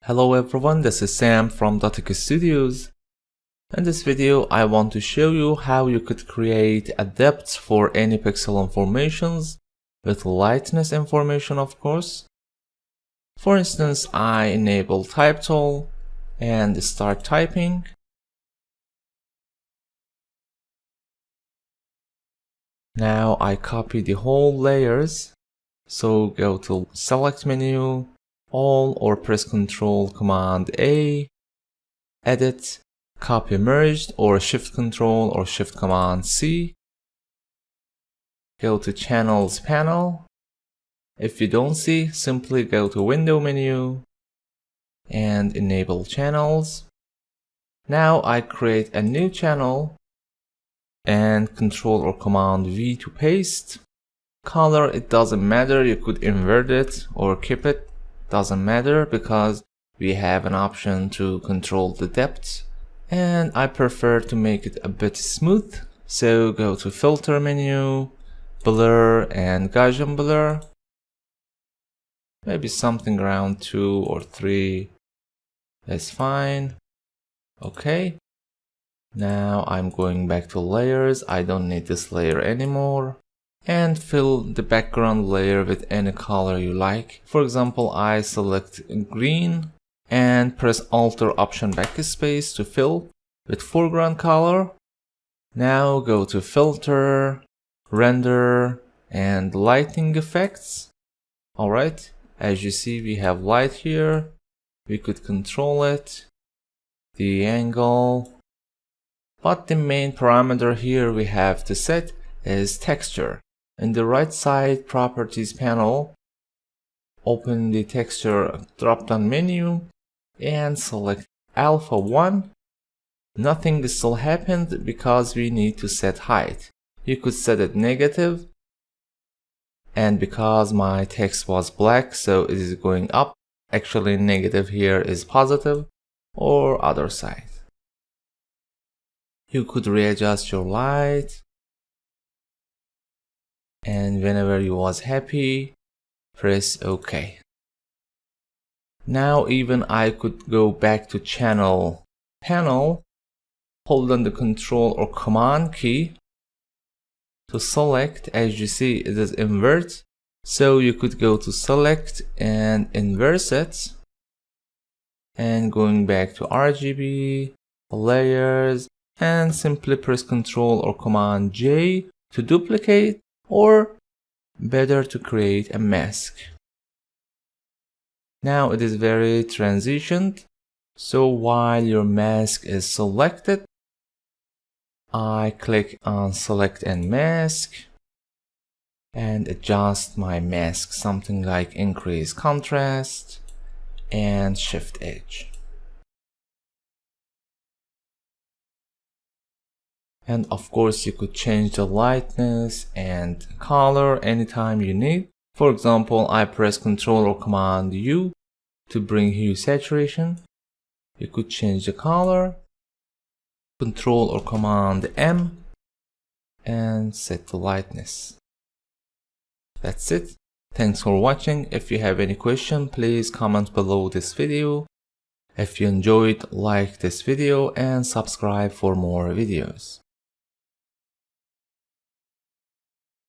Hello everyone, this is Sam from DATEC Studios. In this video, I want to show you how you could create a depth for any pixel informations with lightness information, of course. For instance, I enable type tool and start typing. Now I copy the whole layers. So go to select menu, all, or press Ctrl Command A, edit, copy merged, or Shift Ctrl or Shift Command C. Go to channels panel. If you don't see, simply go to window menu and enable channels. Now I create a new channel and Ctrl or Command V to paste. Color, it doesn't matter, you could invert it or keep it, doesn't matter because we have an option to control the depth, and I prefer to make it a bit smooth, so go to filter menu, blur and Gaussian blur, maybe something around 2 or 3 is fine. Okay, now I'm going back to layers. I don't need this layer anymore, and fill the background layer with any color you like. For example, I select green and press Alt or Option backspace to fill with foreground color. Now go to filter, render, and lighting effects. Alright, as you see, we have light here. We could control it, the angle, but the main parameter here we have to set is texture. In the right side properties panel, open the texture drop-down menu and select alpha 1. Nothing still happened because we need to set height. You could set it negative, and because my text was black, so it is going up. Actually, negative here is positive, or other side. You could readjust your light, and whenever you was happy, press OK. Now even I could go back to channel panel, hold on the Ctrl or Command key to select. As you see, it is invert, so you could go to select and inverse it, and going back to RGB, layers, and simply press Ctrl or Command J to duplicate, or better to create a mask. Now it is very transitioned, so while your mask is selected, I click on select and mask and adjust my mask, something like increase contrast and shift edge. And of course, you could change the lightness and color anytime you need. For example, I press Ctrl or Command U to bring hue saturation. You could change the color, Ctrl or Command M, and set the lightness. That's it. Thanks for watching. If you have any question, please comment below this video. If you enjoyed, like this video and subscribe for more videos.